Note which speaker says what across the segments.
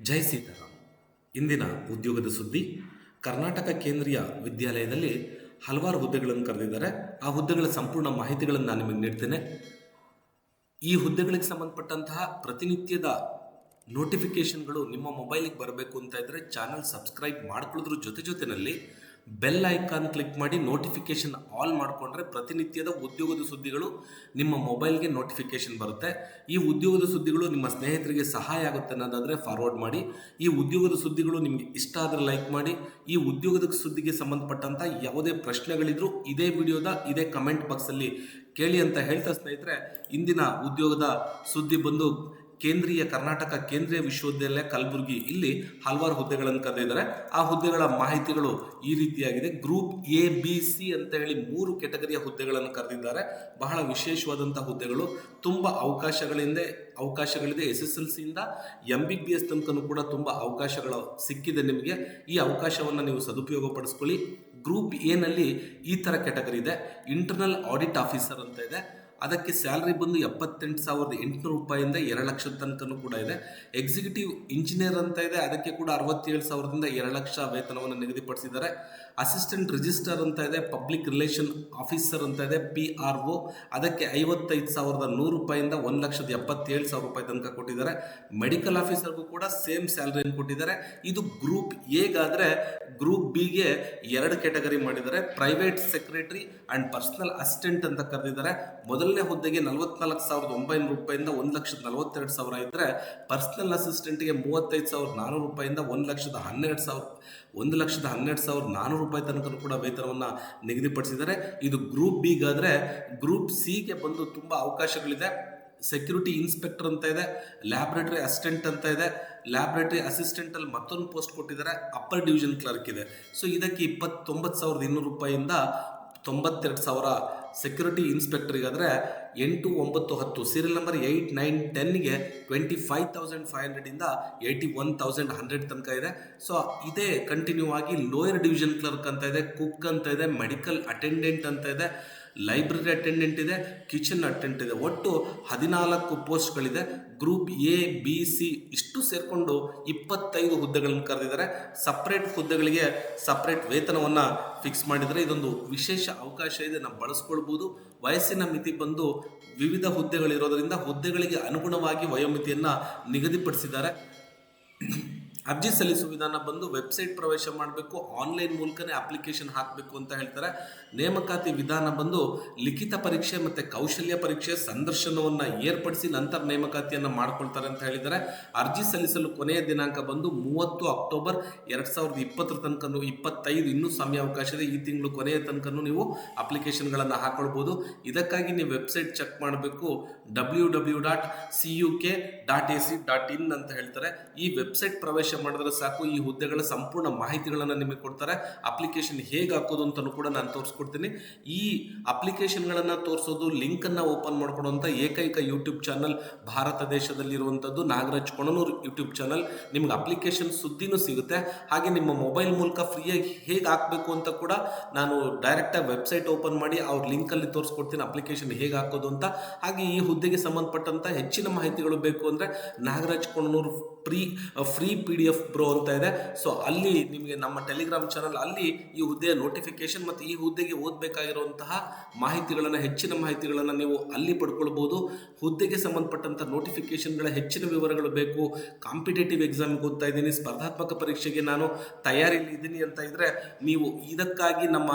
Speaker 1: ಜೈ ಸೀತಾರಾಮ್. ಇಂದಿನ ಉದ್ಯೋಗದ ಸುದ್ದಿ. ಕರ್ನಾಟಕ ಕೇಂದ್ರೀಯ ವಿದ್ಯಾಲಯದಲ್ಲಿ ಹಲವಾರು ಹುದ್ದೆಗಳನ್ನು ಕರೆದಿದ್ದಾರೆ. ಆ ಹುದ್ದೆಗಳ ಸಂಪೂರ್ಣ ಮಾಹಿತಿಗಳನ್ನು ನಾನು ನಿಮಗೆ ನೀಡ್ತೇನೆ. ಈ ಹುದ್ದೆಗಳಿಗೆ ಸಂಬಂಧಪಟ್ಟಂತಹ ಪ್ರತಿನಿತ್ಯದ ನೋಟಿಫಿಕೇಶನ್ಗಳು ನಿಮ್ಮ ಮೊಬೈಲಿಗೆ ಬರಬೇಕು ಅಂತ ಇದ್ದರೆ ಚಾನಲ್ ಸಬ್ಸ್ಕ್ರೈಬ್ ಮಾಡ್ಕೊಳ್ಳೋದ್ರ ಜೊತೆನಲ್ಲಿ ಬೆಲ್ ಐಕಾನ್ ಕ್ಲಿಕ್ ಮಾಡಿ ನೋಟಿಫಿಕೇಶನ್ ಆಲ್ ಮಾಡಿಕೊಂಡ್ರೆ ಪ್ರತಿನಿತ್ಯದ ಉದ್ಯೋಗದ ಸುದ್ದಿಗಳು ನಿಮ್ಮ ಮೊಬೈಲ್ಗೆ ನೋಟಿಫಿಕೇಶನ್ ಬರುತ್ತೆ. ಈ ಉದ್ಯೋಗದ ಸುದ್ದಿಗಳು ನಿಮ್ಮ ಸ್ನೇಹಿತರಿಗೆ ಸಹಾಯ ಆಗುತ್ತೆ ಅನ್ನೋದಾದರೆ ಫಾರ್ವರ್ಡ್ ಮಾಡಿ. ಈ ಉದ್ಯೋಗದ ಸುದ್ದಿಗಳು ನಿಮಗೆ ಇಷ್ಟ ಆದರೆ ಲೈಕ್ ಮಾಡಿ. ಈ ಉದ್ಯೋಗದ ಸುದ್ದಿಗೆ ಸಂಬಂಧಪಟ್ಟಂಥ ಯಾವುದೇ ಪ್ರಶ್ನೆಗಳಿದ್ರೂ ಇದೇ ವಿಡಿಯೋದ ಇದೇ ಕಮೆಂಟ್ ಬಾಕ್ಸಲ್ಲಿ ಕೇಳಿ ಅಂತ ಹೇಳ್ತಾ ಸ್ನೇಹಿತರೆ, ಇಂದಿನ ಉದ್ಯೋಗದ ಸುದ್ದಿ ಬಂದು ಕರ್ನಾಟಕ ಕೇಂದ್ರೀಯ ವಿಶ್ವವಿದ್ಯಾಲಯ ಕಲಬುರಗಿ, ಇಲ್ಲಿ ಹಲವಾರು ಹುದ್ದೆಗಳನ್ನು ಕರೆದಿದ್ದಾರೆ. ಆ ಹುದ್ದೆಗಳ ಮಾಹಿತಿಗಳು ಈ ರೀತಿಯಾಗಿದೆ. ಗ್ರೂಪ್ ಎ, ಬಿ, ಸಿ ಅಂತ ಹೇಳಿ 3 ಕೆಟಗರಿಯ ಹುದ್ದೆಗಳನ್ನು ಕರೆದಿದ್ದಾರೆ. ಬಹಳ ವಿಶೇಷವಾದಂಥ ಹುದ್ದೆಗಳು, ತುಂಬ ಅವಕಾಶಗಳಿದೆ. SSLC ಇಂದ MBBS ತನಕನೂ ಕೂಡ ತುಂಬ ಅವಕಾಶಗಳು ಸಿಕ್ಕಿದೆ ನಿಮಗೆ. ಈ ಅವಕಾಶವನ್ನು ನೀವು ಸದುಪಯೋಗ ಪಡಿಸ್ಕೊಳ್ಳಿ. ಗ್ರೂಪ್ ಎ ನಲ್ಲಿ ಈ ಥರ ಕೆಟಗರಿ ಇದೆ. ಇಂಟರ್ನಲ್ ಆಡಿಟ್ ಆಫೀಸರ್ ಅಂತ ಇದೆ. ಅದಕ್ಕೆ ಸ್ಯಾಲ್ರಿ ಬಂದು 78,800 ರೂಪಾಯಿಂದ 2 ಲಕ್ಷದ ತನಕನೂ ಕೂಡ ಇದೆ. ಎಕ್ಸಿಕ್ಯೂಟಿವ್ ಇಂಜಿನಿಯರ್ ಅಂತ ಇದೆ. ಅದಕ್ಕೆ ಕೂಡ 67,000ದಿಂದ 2 ಲಕ್ಷ ವೇತನವನ್ನು ನಿಗದಿಪಡಿಸಿದ್ದಾರೆ. ಅಸಿಸ್ಟೆಂಟ್ ರಿಜಿಸ್ಟರ್ ಅಂತ ಇದೆ. ಪಬ್ಲಿಕ್ ರಿಲೇಷನ್ ಆಫೀಸರ್ ಅಂತ ಇದೆ, PRO. ಅದಕ್ಕೆ 55,100 ರೂಪಾಯಿಂದ 1,77,000 ರೂಪಾಯಿ ತನಕ ಕೊಟ್ಟಿದ್ದಾರೆ. ಮೆಡಿಕಲ್ ಆಫೀಸರ್ಗೂ ಕೂಡ ಸೇಮ್ ಸ್ಯಾಲ್ರಿಯನ್ನು ಕೊಟ್ಟಿದ್ದಾರೆ. ಇದು ಗ್ರೂಪ್ ಎಗಾದರೆ ಗ್ರೂಪ್ ಬಿಗೆ 2 ಕೆಟಗರಿ ಮಾಡಿದ್ದಾರೆ. Private secretary and personal assistant ಅಂತ ಕರೆದಿದ್ದಾರೆ. ಮೊದಲನೇ ಹುದ್ದೆಗೆ 44,900 ರೂಪಾಯಿಂದ 1,42,000 ಇದ್ದರೆ, ಪರ್ಸನಲ್ ಅಸಿಸ್ಟೆಂಟ್ಗೆ 35,400 ರೂಪಾಯಿಂದ 1,12,400 ರೂಪಾಯಿ ತನಕ ಕೂಡ ವೇತನವನ್ನು ನಿಗದಿಪಡಿಸಿದ್ದಾರೆ. ಇದು ಗ್ರೂಪ್ ಬಿಗಾದರೆ. ಗ್ರೂಪ್ ಸಿಗೆ ಬಂದು ತುಂಬ ಅವಕಾಶಗಳಿದೆ. ಸೆಕ್ಯೂರಿಟಿ ಇನ್ಸ್ಪೆಕ್ಟರ್ ಅಂತ ಇದೆ, ಲ್ಯಾಬ್ರೇಟರಿ ಅಸಿಸ್ಟೆಂಟ್ ಅಂತ ಇದೆ. ಲ್ಯಾಬ್ರೇಟರಿ ಅಸಿಸ್ಟೆಂಟಲ್ಲಿ ಮತ್ತೊಂದು ಪೋಸ್ಟ್ ಕೊಟ್ಟಿದ್ದಾರೆ, ಅಪ್ಪರ್ ಡಿವಿಷನ್ ಕ್ಲರ್ಕ್ ಇದೆ. ಸೊ ಇದಕ್ಕೆ 29,200 ರೂಪಾಯಿಂದ 92,000. ಸೆಕ್ಯೂರಿಟಿ ಇನ್ಸ್ಪೆಕ್ಟರಿಗಾದರೆ 8, 9, 10 ಸೀರಿಯಲ್ ನಂಬರ್ 8, 9, 10ಗೆ 25,500ಇಂದ 81,100 ತನಕ ಇದೆ. ಸೊ ಇದೇ ಕಂಟಿನ್ಯೂ ಆಗಿ ಲೋಯರ್ ಡಿವಿಷನ್ ಕ್ಲರ್ಕ್ ಅಂತ ಇದೆ, ಕುಕ್ ಅಂತ ಇದೆ, ಮೆಡಿಕಲ್ ಅಟೆಂಡೆಂಟ್ ಅಂತ ಇದೆ, ಲೈಬ್ರರಿ ಅಟೆಂಡೆಂಟ್ ಇದೆ, ಕಿಚನ್ ಅಟೆಂಡೆಂಟ್ ಇದೆ. ಒಟ್ಟು 14 ಪೋಸ್ಟ್ಗಳಿದೆ. ಗ್ರೂಪ್ ಎ, ಬಿ, ಸಿ ಇಷ್ಟು ಸೇರಿಕೊಂಡು 25 ಹುದ್ದೆಗಳನ್ನು ಕರೆದಿದ್ದಾರೆ. ಸಪ್ರೇಟ್ ಹುದ್ದೆಗಳಿಗೆ ಸಪ್ರೇಟ್ ವೇತನವನ್ನು ಫಿಕ್ಸ್ ಮಾಡಿದರೆ ಇದೊಂದು ವಿಶೇಷ ಅವಕಾಶ ಇದೆ, ನಾವು ಬಳಸ್ಕೊಳ್ಬೋದು. ವಯಸ್ಸಿನ ಮಿತಿ ಬಂದು ವಿವಿಧ ಹುದ್ದೆಗಳಿರೋದರಿಂದ ಹುದ್ದೆಗಳಿಗೆ ಅನುಗುಣವಾಗಿ ವಯೋಮಿತಿಯನ್ನು ನಿಗದಿಪಡಿಸಿದ್ದಾರೆ. ಅರ್ಜಿ ಸಲ್ಲಿಸುವ ವಿಧಾನ ಬಂದು ವೆಬ್ಸೈಟ್ ಪ್ರವೇಶ ಮಾಡಬೇಕು, ಆನ್ಲೈನ್ ಮೂಲಕನೇ ಅಪ್ಲಿಕೇಶನ್ ಹಾಕಬೇಕು ಅಂತ ಹೇಳ್ತಾರೆ. ನೇಮಕಾತಿ ವಿಧಾನ ಬಂದು ಲಿಖಿತ ಪರೀಕ್ಷೆ ಮತ್ತು ಕೌಶಲ್ಯ ಪರೀಕ್ಷೆ ಸಂದರ್ಶನವನ್ನು ಏರ್ಪಡಿಸಿ ನಂತರ ನೇಮಕಾತಿಯನ್ನು ಮಾಡ್ಕೊಳ್ತಾರೆ ಅಂತ ಹೇಳಿದ್ದಾರೆ. ಅರ್ಜಿ ಸಲ್ಲಿಸಲು ಕೊನೆಯ ದಿನಾಂಕ ಬಂದು 30 ಅಕ್ಟೋಬರ್ 2020 ತನಕನೂ 25 ಇನ್ನೂ ಸಮಯಾವಕಾಶ ಇದೆ. ಈ ತಿಂಗಳು ಕೊನೆಯ ತನಕನೂ ನೀವು ಅಪ್ಲಿಕೇಶನ್ಗಳನ್ನು ಹಾಕೊಳ್ಬೋದು. ಇದಕ್ಕಾಗಿ ನೀವು ವೆಬ್ಸೈಟ್ ಚೆಕ್ ಮಾಡಬೇಕು, www.cuk.ac.in ಅಂತ ಹೇಳ್ತಾರೆ. ಈ ವೆಬ್ಸೈಟ್ ಪ್ರವೇಶ ಮಾಡಿದ್ರೆ ಸಾಕು, ಈ ಹುದ್ದೆಗಳ ಸಂಪೂರ್ಣ ಮಾಹಿತಿಗಳನ್ನು ನಿಮಗೆ ಕೊಡ್ತಾರೆ. ಅಪ್ಲಿಕೇಶನ್ ಹೇಗೆ ಹಾಕೋದು ಅಂತಲೂ ಕೂಡ ನಾನು ತೋರಿಸ್ಕೊಡ್ತೀನಿ. ಈ ಅಪ್ಲಿಕೇಶನ್ಗಳನ್ನು ತೋರಿಸೋದು, ಲಿಂಕನ್ನು ಓಪನ್ ಮಾಡ್ಕೊಡುವಂಥ ಏಕೈಕ ಯೂಟ್ಯೂಬ್ ಚಾನಲ್ ಭಾರತ ದೇಶದಲ್ಲಿರುವಂಥದ್ದು ನಾಗರಾಜ್ ಕೊಣನೂರು ಯೂಟ್ಯೂಬ್ ಚಾನಲ್. ನಿಮ್ಗೆ ಅಪ್ಲಿಕೇಶನ್ ಸುದ್ದಿನೂ ಸಿಗುತ್ತೆ. ಹಾಗೆ ನಿಮ್ಮ ಮೊಬೈಲ್ ಮೂಲಕ ಫ್ರೀಯಾಗಿ ಹೇಗೆ ಹಾಕಬೇಕು ಅಂತ ಕೂಡ ನಾನು ಡೈರೆಕ್ಟಾಗಿ ವೆಬ್ಸೈಟ್ ಓಪನ್ ಮಾಡಿ ಅವ್ರ ಲಿಂಕಲ್ಲಿ ತೋರಿಸ್ಕೊಡ್ತೀನಿ, ಅಪ್ಲಿಕೇಶನ್ ಹೇಗೆ ಹಾಕೋದು ಅಂತ. ಹಾಗೆ ಈ ಹುದ್ದೆಗೆ ಸಂಬಂಧಪಟ್ಟಂಥ ಹೆಚ್ಚಿನ ಮಾಹಿತಿಗಳು ಬೇಕು ಅಂದರೆ Nagaraj Konanur free PDF bro ಅಂತ ಇದೆ. ಸೊ ಅಲ್ಲಿ ನಿಮಗೆ ನಮ್ಮ ಟೆಲಿಗ್ರಾಮ್ ಚಾನಲ್ ಅಲ್ಲಿ ಈ ಹುದ್ದೆಯ ನೋಟಿಫಿಕೇಶನ್ ಮತ್ತು ಈ ಹುದ್ದೆಗೆ ಓದಬೇಕಾಗಿರುವಂತಹ ಮಾಹಿತಿಗಳನ್ನು, ಹೆಚ್ಚಿನ ಮಾಹಿತಿಗಳನ್ನು ನೀವು ಅಲ್ಲಿ ಪಡ್ಕೊಳ್ಬೋದು. ಹುದ್ದೆಗೆ ಸಂಬಂಧಪಟ್ಟಂಥ ನೋಟಿಫಿಕೇಶನ್ಗಳ ಹೆಚ್ಚಿನ ವಿವರಗಳು ಬೇಕು, ಕಾಂಪಿಟೇಟಿವ್ ಎಕ್ಸಾಮ್ಗೆ ಓದ್ತಾ ಇದ್ದೀನಿ, ಸ್ಪರ್ಧಾತ್ಮಕ ಪರೀಕ್ಷೆಗೆ ನಾನು ತಯಾರಿಯಲ್ಲಿ ಇದ್ದೀನಿ ಅಂತ ಇದ್ದರೆ ನೀವು ಇದಕ್ಕಾಗಿ ನಮ್ಮ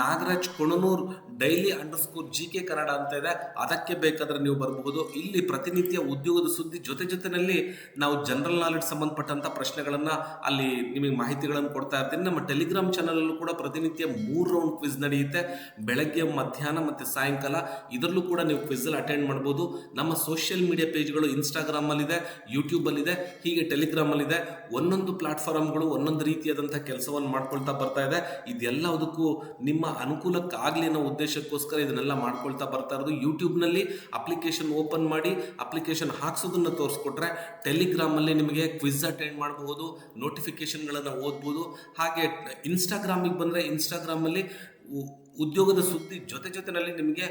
Speaker 1: ನಾಗರಾಜ್ ಕೊಣನೂರ್ daily_GK ಕನ್ನಡ ಅಂತ ಇದೆ, ಅದಕ್ಕೆ ಬೇಕಾದರೆ ನೀವು ಬರಬಹುದು. ಇಲ್ಲಿ ಪ್ರತಿನಿತ್ಯ ಉದ್ಯೋಗದ ಸುದ್ದಿ ಜೊತೆನಲ್ಲಿ ನಾವು ಜನರಲ್ ನಾಲೆಡ್ಜ್ ಸಂಬಂಧಪಟ್ಟಂಥ ಪ್ರಶ್ನೆಗಳನ್ನು ಅಲ್ಲಿ ನಿಮಗೆ ಮಾಹಿತಿಗಳನ್ನು ಕೊಡ್ತಾ ಇರ್ತೀನಿ. ನಮ್ಮ ಟೆಲಿಗ್ರಾಮ್ ಚಾನಲಲ್ಲೂ ಕೂಡ ಪ್ರತಿನಿತ್ಯ 3 ರೌಂಡ್ ಕ್ವಿಜ್ ನಡೆಯುತ್ತೆ, ಬೆಳಗ್ಗೆ, ಮಧ್ಯಾಹ್ನ ಮತ್ತು ಸಾಯಂಕಾಲ. ಇದರಲ್ಲೂ ಕೂಡ ನೀವು ಕ್ವಿಝಲ್ಲಿ ಅಟೆಂಡ್ ಮಾಡ್ಬೋದು. ನಮ್ಮ ಸೋಷಿಯಲ್ ಮೀಡಿಯಾ ಪೇಜ್ಗಳು ಇನ್ಸ್ಟಾಗ್ರಾಮಲ್ಲಿದೆ, ಯೂಟ್ಯೂಬಲ್ಲಿದೆ, ಹೀಗೆ ಟೆಲಿಗ್ರಾಮಲ್ಲಿದೆ. ಒಂದೊಂದು ಪ್ಲಾಟ್ಫಾರ್ಮ್ಗಳು ಒಂದೊಂದು ರೀತಿಯಾದಂಥ ಕೆಲಸವನ್ನು ಮಾಡ್ಕೊಳ್ತಾ ಬರ್ತಾ ಇದೆ. ಇದೆಲ್ಲದಕ್ಕೂ ನಿಮ್ಮ ಅನುಕೂಲಕ್ಕಾಗಲಿ ಅನ್ನೋ ಉದ್ದೇಶಕ್ಕೋಸ್ಕರ ಇದನ್ನೆಲ್ಲ ಮಾಡ್ಕೊಳ್ತಾ ಬರ್ತಾ ಇರೋದು. ಯೂಟ್ಯೂಬ್ನಲ್ಲಿ ಅಪ್ಲಿಕೇಶನ್ ಓಪನ್ ಮಾಡಿ ಅಪ್ಲಿಕೇಶನ್ ಹಾಕ್ಸೋದನ್ನು ತೋರಿಸ್ಕೊಟ್ರೆ, ಟೆಲಿಗ್ರಾಮಲ್ಲಿ ನಿಮಗೆ ಕ್ವಿಜ್ ಅಟೆಂಡ್ ಮಾಡಬಹುದು, ನೋಟಿಫಿಕೇಶನ್ಗಳನ್ನು ಓದ್ಬೋದು. ಹಾಗೆ ಇನ್ಸ್ಟಾಗ್ರಾಮಿಗೆ ಬಂದರೆ ಇನ್ಸ್ಟಾಗ್ರಾಮಲ್ಲಿ ಉದ್ಯೋಗದ ಸುದ್ದಿ ಜೊತೆನಲ್ಲಿ ನಿಮಗೆ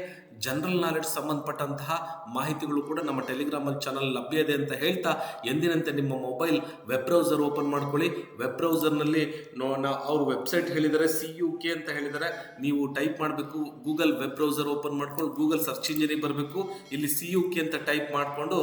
Speaker 1: ಜನರಲ್ ನಾಲೆಡ್ಜ್ ಸಂಬಂಧಪಟ್ಟಂತಹ ಮಾಹಿತಿಗಳು ಕೂಡ ನಮ್ಮ ಟೆಲಿಗ್ರಾಮ್ ಚಾನಲ್ ಲಭ್ಯ ಇದೆ ಅಂತ ಹೇಳ್ತಾ, ಎಂದಿನಂತೆ ನಿಮ್ಮ ಮೊಬೈಲ್ ವೆಬ್ ಬ್ರೌಸರ್ ಓಪನ್ ಮಾಡ್ಕೊಳ್ಳಿ. ವೆಬ್ ಬ್ರೌಸರ್ನಲ್ಲಿ ಅವ್ರ ವೆಬ್ಸೈಟ್ ಹೇಳಿದರೆ CUK ಅಂತ ಹೇಳಿದರೆ, ನೀವು ಟೈಪ್ ಮಾಡಬೇಕು. ಗೂಗಲ್ ವೆಬ್ ಬ್ರೌಸರ್ ಓಪನ್ ಮಾಡ್ಕೊಂಡು ಗೂಗಲ್ ಸರ್ಚ್ ಇಂಜಿನಿಗೆ ಬರಬೇಕು. ಇಲ್ಲಿ CUK ಅಂತ ಟೈಪ್ ಮಾಡಿಕೊಂಡು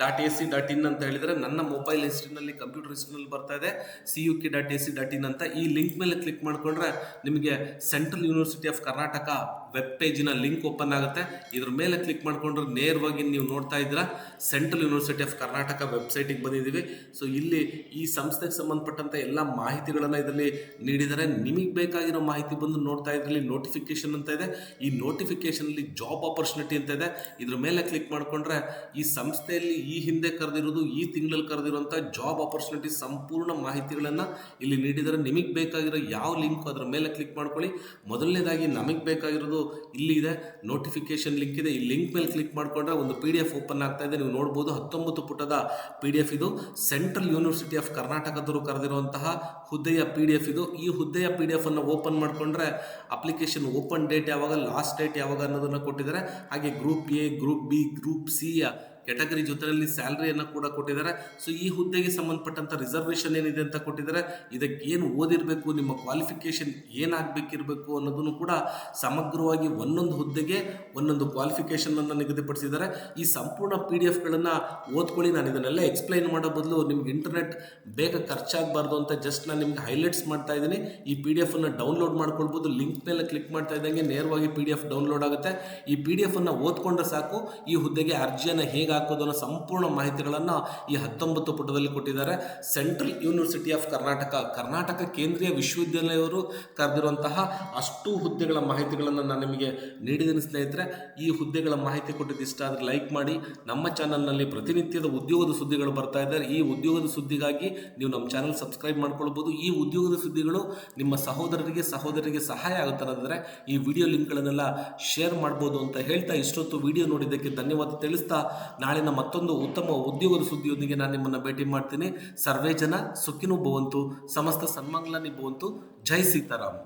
Speaker 1: .ac.in ಅಂತ ಹೇಳಿದರೆ ನನ್ನ ಮೊಬೈಲ್ ಹಿಸ್ಟ್ರಿನಲ್ಲಿ, ಕಂಪ್ಯೂಟರ್ ಹಿಸ್ಟ್ರಿನಲ್ಲಿ ಬರ್ತಾ ಇದೆ CUK.ac.in ಅಂತ. ಈ ಲಿಂಕ್ ಮೇಲೆ ಕ್ಲಿಕ್ ಮಾಡಿಕೊಂಡ್ರೆ ನಿಮಗೆ central university of Karnataka web ಪೇಜಿನ ಲಿಂಕ್ ಓಪನ್ ಆಗುತ್ತೆ. ಇದ್ರ ಮೇಲೆ ಕ್ಲಿಕ್ ಮಾಡಿಕೊಂಡ್ರೆ ನೇರವಾಗಿ ನೀವು ನೋಡ್ತಾ ಇದ್ದೀರಾ ಸೆಂಟ್ರಲ್ ಯೂನಿವರ್ಸಿಟಿ ಆಫ್ ಕರ್ನಾಟಕ ವೆಬ್ಸೈಟಿಗೆ ಬಂದಿದ್ದೀವಿ. ಸೊ ಇಲ್ಲಿ ಈ ಸಂಸ್ಥೆಗೆ ಸಂಬಂಧಪಟ್ಟಂಥ ಎಲ್ಲ ಮಾಹಿತಿಗಳನ್ನು ಇದರಲ್ಲಿ ನೀಡಿದರೆ, ನಿಮಗೆ ಬೇಕಾಗಿರೋ ಮಾಹಿತಿ ಬಂದು ನೋಡ್ತಾ ಇದ್ರಲ್ಲಿ ನೋಟಿಫಿಕೇಶನ್ ಅಂತ ಇದೆ. ಈ ನೋಟಿಫಿಕೇಶನಲ್ಲಿ ಜಾಬ್ ಆಪರ್ಚುನಿಟಿ ಅಂತ ಇದೆ. ಇದ್ರ ಮೇಲೆ ಕ್ಲಿಕ್ ಮಾಡಿಕೊಂಡ್ರೆ ಈ ಸಂಸ್ಥೆಯಲ್ಲಿ ಈ ಹಿಂದೆ ಕರೆದಿರೋದು, ಈ ತಿಂಗಳಲ್ಲಿ ಕರೆದಿರುವಂಥ ಜಾಬ್ ಆಪರ್ಚುನಿಟಿ ಸಂಪೂರ್ಣ ಮಾಹಿತಿಗಳನ್ನು ಇಲ್ಲಿ ನೀಡಿದರೆ, ನಿಮಗೆ ಬೇಕಾಗಿರೋ ಯಾವ ಲಿಂಕ್ ಅದರ ಮೇಲೆ ಕ್ಲಿಕ್ ಮಾಡ್ಕೊಳ್ಳಿ. ಮೊದಲನೇದಾಗಿ ನಮಗೆ ಬೇಕಾಗಿರೋದು ಇಲ್ಲಿ ಇದೆ, ನೋಟಿಫಿಕೇಶನ್ ಲಿಂಕ್ ಇದೆ. ಈ ಲಿಂಕ್ ಮೇಲೆ ಕ್ಲಿಕ್ ಮಾಡಿಕೊಂಡ್ರೆ ಒಂದು PDF ಓಪನ್ ಆಗ್ತಾ ಇದೆ. ನೀವು ನೋಡ್ಬೋದು 19 ಪುಟದ PDF ಇದು. ಸೆಂಟ್ರಲ್ ಯೂನಿವರ್ಸಿಟಿ ಆಫ್ ಕರ್ನಾಟಕದವರು ಕರೆದಿರುವಂತಹ ಹುದ್ದೆಯ PDF ಇದು. ಈ ಹುದ್ದೆಯ PDF ಅನ್ನು ಓಪನ್ ಮಾಡಿಕೊಂಡ್ರೆ ಅಪ್ಲಿಕೇಶನ್ ಓಪನ್ ಡೇಟ್ ಯಾವಾಗ, ಲಾಸ್ಟ್ ಡೇಟ್ ಯಾವಾಗ ಅನ್ನೋದನ್ನು ಕೊಟ್ಟಿದ್ದಾರೆ. ಹಾಗೆ group A, group B, group C category ಜೊತೆಯಲ್ಲಿ ಸ್ಯಾಲ್ರಿಯನ್ನು ಕೂಡ ಕೊಟ್ಟಿದ್ದಾರೆ. ಸೊ ಈ ಹುದ್ದೆಗೆ ಸಂಬಂಧಪಟ್ಟಂಥ ರಿಸರ್ವೇಷನ್ ಏನಿದೆ ಅಂತ ಕೊಟ್ಟಿದ್ದಾರೆ. ಇದಕ್ಕೆ ಏನು ಓದಿರಬೇಕು, ನಿಮ್ಮ ಕ್ವಾಲಿಫಿಕೇಷನ್ ಏನಾಗಬೇಕಿರಬೇಕು ಅನ್ನೋದನ್ನು ಕೂಡ ಸಮಗ್ರವಾಗಿ ಒಂದೊಂದು ಹುದ್ದೆಗೆ ಒಂದೊಂದು ಕ್ವಾಲಿಫಿಕೇಷನನ್ನು ನಿಗದಿಪಡಿಸಿದ್ದಾರೆ. ಈ ಸಂಪೂರ್ಣ PDF ಓದ್ಕೊಳ್ಳಿ. ನಾನು ಇದನ್ನೆಲ್ಲ ಎಕ್ಸ್ಪ್ಲೈನ್ ಮಾಡೋ ಬದಲು ನಿಮ್ಗೆ ಇಂಟರ್ನೆಟ್ ಬೇಗ ಖರ್ಚಾಗಬಾರ್ದು ಅಂತ ಜಸ್ಟ್ ನಾನು ನಿಮ್ಗೆ ಹೈಲೈಟ್ಸ್ ಮಾಡ್ತಾ ಇದ್ದೀನಿ. ಈ PDF ಡೌನ್ಲೋಡ್ ಮಾಡ್ಕೊಳ್ಬೋದು. ಲಿಂಕ್ ಮೇಲೆ ಕ್ಲಿಕ್ ಮಾಡ್ತಾ ಇದ್ದಂಗೆ ನೇರವಾಗಿ PDF ಡೌನ್ಲೋಡ್ ಆಗುತ್ತೆ. ಈ PDF ಓದ್ಕೊಂಡ್ರೆ ಸಾಕು, ಈ ಹುದ್ದೆಗೆ ಅರ್ಜಿಯನ್ನು ಹೇಗೆ ಹಾಕೋದು ಅನ್ನೋ ಸಂಪೂರ್ಣ ಮಾಹಿತಿಗಳನ್ನು ಈ 19 ಪುಟದಲ್ಲಿ ಕೊಟ್ಟಿದ್ದಾರೆ. ಸೆಂಟ್ರಲ್ ಯೂನಿವರ್ಸಿಟಿ ಆಫ್ ಕರ್ನಾಟಕ ಕೇಂದ್ರೀಯ ವಿಶ್ವವಿದ್ಯಾಲಯವರು ಕರೆದಿರುವಂತಹ ಅಷ್ಟು ಹುದ್ದೆಗಳ ಮಾಹಿತಿಗಳನ್ನು ನಾನು ನಿಮಗೆ ನೀಡಿದ್ದೀನಿ ಸ್ನೇಹಿತರೆ. ಈ ಹುದ್ದೆಗಳ ಮಾಹಿತಿ ಕೊಟ್ಟಿದ್ದು ಇಷ್ಟ ಆದರೆ ಲೈಕ್ ಮಾಡಿ. ನಮ್ಮ ಚಾನಲ್ನಲ್ಲಿ ಪ್ರತಿನಿತ್ಯದ ಉದ್ಯೋಗದ ಸುದ್ದಿಗಳು ಬರ್ತಾ ಇದ್ದಾರೆ. ಈ ಉದ್ಯೋಗದ ಸುದ್ದಿಗಾಗಿ ನೀವು ನಮ್ಮ ಚಾನಲ್ ಸಬ್ಸ್ಕ್ರೈಬ್ ಮಾಡ್ಕೊಳ್ಬೋದು. ಈ ಉದ್ಯೋಗದ ಸುದ್ದಿಗಳು ನಿಮ್ಮ ಸಹೋದರರಿಗೆ ಸಹಾಯ ಆಗುತ್ತೆ ಅನ್ನೋದಾದರೆ ಈ ವಿಡಿಯೋ ಲಿಂಕ್ಗಳನ್ನೆಲ್ಲ ಶೇರ್ ಮಾಡ್ಬೋದು ಅಂತ ಹೇಳ್ತಾ, ಇಷ್ಟೊತ್ತು ವಿಡಿಯೋ ನೋಡಿದ್ದಕ್ಕೆ ಧನ್ಯವಾದ ತಿಳಿಸ್ತಾ, ನಾಳಿನ ಮತ್ತೊಂದು ಉತ್ತಮ ಉದ್ಯೋಗದ ಸುದ್ದಿಯೊಂದಿಗೆ ನಾನು ನಿಮ್ಮನ್ನು ಭೇಟಿ ಮಾಡ್ತೀನಿ. ಸರ್ವೇ ಜನ ಸುಖಿನೋ ಭವಂತು, ಸಮಸ್ತ ಸನ್ಮಂಗಲಾನಿ ಭವಂತು. ಜೈ ಸೀತಾರಾಮ್.